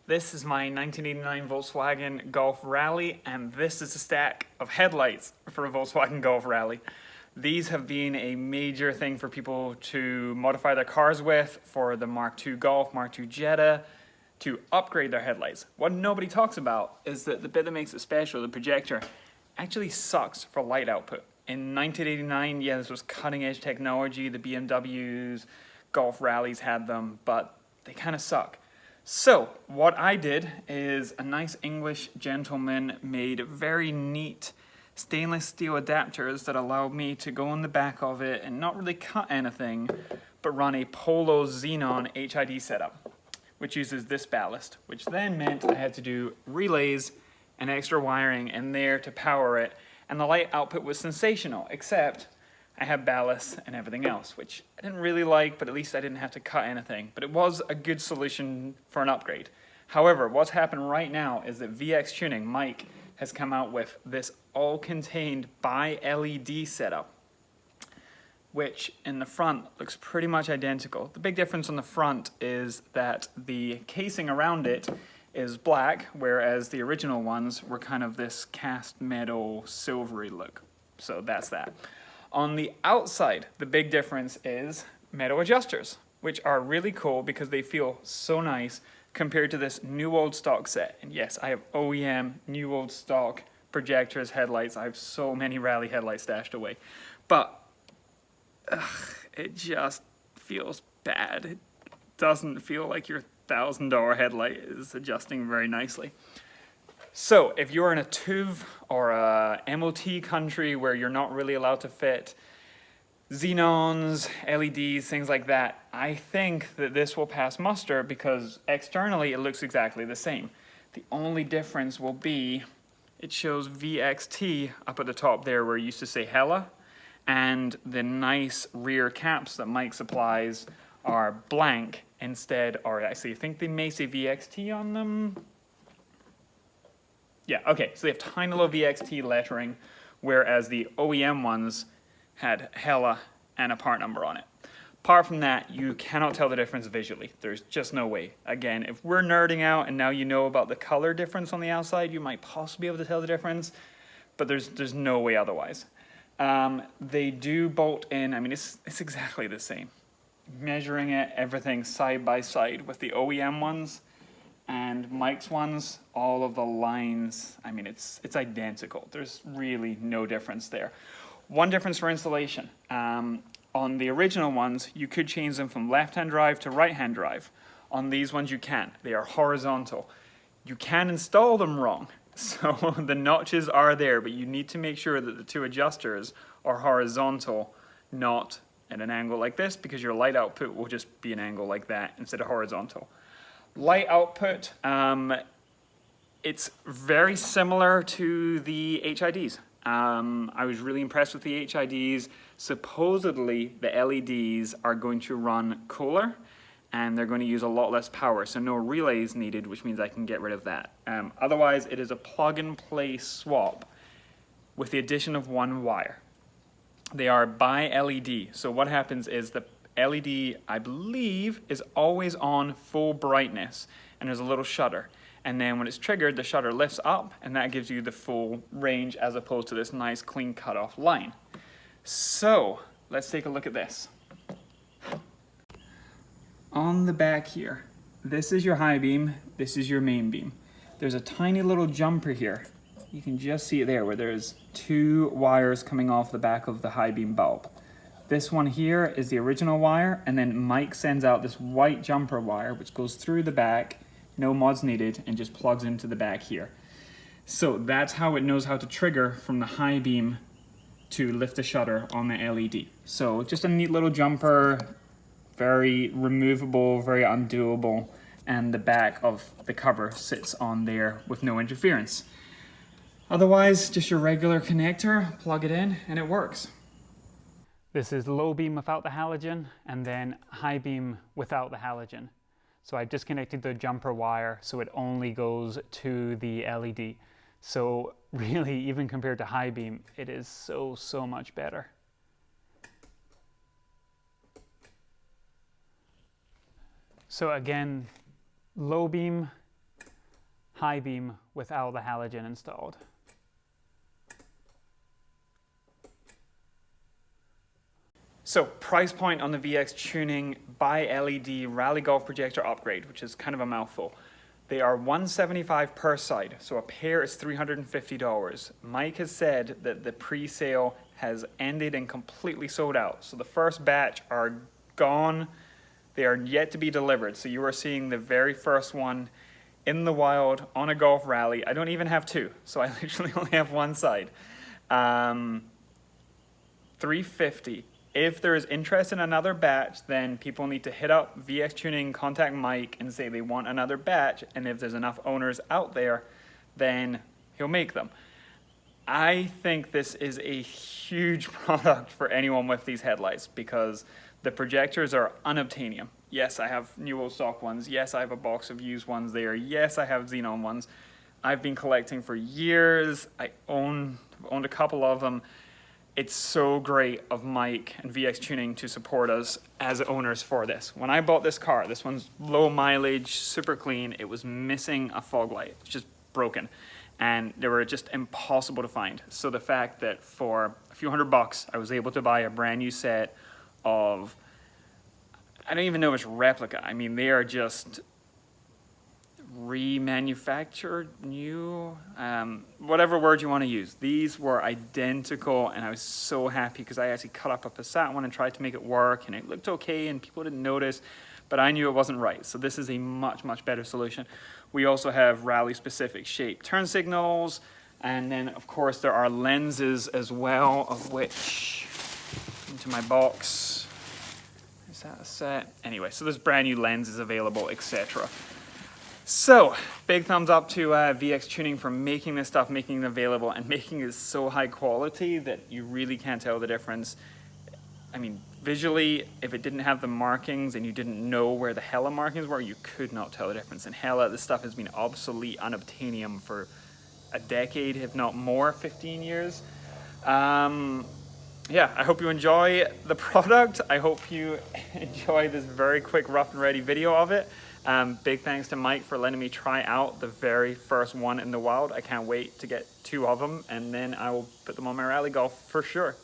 This is my 1989 Volkswagen Golf Rallye, and this is a stack of headlights for a Volkswagen Golf Rallye. These have been a major thing for people to modify their cars with, for the Mark II Golf, Mark II Jetta, to upgrade their headlights. What nobody talks about is that the bit that makes it special, the projector, actually sucks for light output. In 1989, yeah, this was cutting edge technology. The BMWs, Golf Rallyes had them, but they kind of suck. So what I did is a nice English gentleman made very neat stainless steel adapters that allowed me to go on the back of it and not really cut anything, but run a Polo Xenon HID setup, which uses this ballast, which then meant I had to do relays and extra wiring in there to power it, and the light output was sensational, except I had ballast and everything else, which I didn't really like, but at least I didn't have to cut anything. But it was a good solution for an upgrade. However, what's happened right now is that VX Tuning, Mike, has come out with this all-contained bi-LED setup, which in the front looks pretty much identical. The big difference on the front is that the casing around it is black, whereas the original ones were kind of this cast metal silvery look. So that's that. On the outside, the big difference is metal adjusters, which are really cool because they feel so nice compared to this new old stock set. And yes, I have OEM new old stock projectors, headlights. I have so many Rallye headlights stashed away. But it just feels bad. It doesn't feel like your $1,000 headlight is adjusting very nicely. So if you're in a TÜV or a MOT country where you're not really allowed to fit xenons, LEDs, things like that, I think that this will pass muster because externally it looks exactly the same. The only difference will be it shows VXT up at the top there where it used to say Hella, and the nice rear caps that Mike supplies are blank instead, or actually I think they may say VXT on them. Yeah, okay, so they have tiny little VXT lettering, whereas the OEM ones had Hella and a part number on it. Apart from that, you cannot tell the difference visually. There's just no way. Again, if we're nerding out and now you know about the color difference on the outside, you might possibly be able to tell the difference, but there's no way otherwise. They do bolt in, I mean, it's exactly the same. Measuring it, everything side by side with the OEM ones, and Mike's ones, all of the lines, I mean, it's identical. There's really no difference there. One difference for installation. On the original ones, you could change them from left-hand drive to right-hand drive. On these ones, you can't. They are horizontal. You can install them wrong. So the notches are there, but you need to make sure that the two adjusters are horizontal, not at an angle like this, because your light output will just be an angle like that instead of horizontal. Light output, it's very similar to the HIDs. I was really impressed with the HIDs. Supposedly, the LEDs are going to run cooler, and they're going to use a lot less power, so no relays needed, which means I can get rid of that. Otherwise, it is a plug-and-play swap with the addition of one wire. They are bi-LED, so what happens is the LED, I believe, is always on full brightness, and there's a little shutter. And then when it's triggered, the shutter lifts up, and that gives you the full range as opposed to this nice clean cutoff line. So let's take a look at this. On the back here, this is your high beam, this is your main beam. There's a tiny little jumper here. You can just see it there where there's two wires coming off the back of the high beam bulb. This one here is the original wire, and then Mike sends out this white jumper wire which goes through the back, no mods needed, and just plugs into the back here. So that's how it knows how to trigger from the high beam to lift the shutter on the LED. So just a neat little jumper, very removable, very undoable, and the back of the cover sits on there with no interference. Otherwise, just your regular connector, plug it in, and it works. This is low beam without the halogen, and then high beam without the halogen. So I've disconnected the jumper wire so it only goes to the LED. So really, even compared to high beam, it is so much better. So again, low beam high beam without the halogen installed. So price point on the VX Tuning by LED Rally Golf Projector upgrade, which is kind of a mouthful. They are $175 per side, so a pair is $350. Mike has said that the pre-sale has ended and completely sold out. So the first batch are gone. They are yet to be delivered. So you are seeing the very first one in the wild on a Golf Rallye. I don't even have two, so I literally only have one side. $350. If there is interest in another batch, then people need to hit up VX Tuning, contact Mike, and say they want another batch. And if there's enough owners out there, then he'll make them. I think this is a huge product for anyone with these headlights because the projectors are unobtainium. Yes, I have new old stock ones. Yes, I have a box of used ones there. Yes, I have Xenon ones. I've been collecting for years. I've owned a couple of them. It's so great of Mike and VX Tuning to support us as owners for this. When I bought this car, this one's low mileage, super clean. It was missing a fog light. It's just broken. And they were just impossible to find. So the fact that for a few $100, I was able to buy a brand new set of, I don't even know if it's replica. I mean, they are just remanufactured, new, whatever word you want to use. These were identical, and I was so happy because I actually cut up a Passat one and tried to make it work, and it looked okay, and people didn't notice, but I knew it wasn't right. So this is a much, much better solution. We also have rally-specific shape turn signals, and then, of course, there are lenses as well, of which, into my box, is that a set? Anyway, so there's brand new lenses available, etc. So, big thumbs up to VX Tuning for making this stuff, making it available, and making it so high quality that you really can't tell the difference. I mean, visually, if it didn't have the markings and you didn't know where the Hella markings were, you could not tell the difference. In Hella, this stuff has been obsolete, unobtainium for a decade, if not more, 15 years. Yeah, I hope you enjoy the product. I hope you enjoy this very quick rough and ready video of it. Big thanks to Mike for letting me try out the very first one in the wild. I can't wait to get two of them, and then I will put them on my rally golf for sure.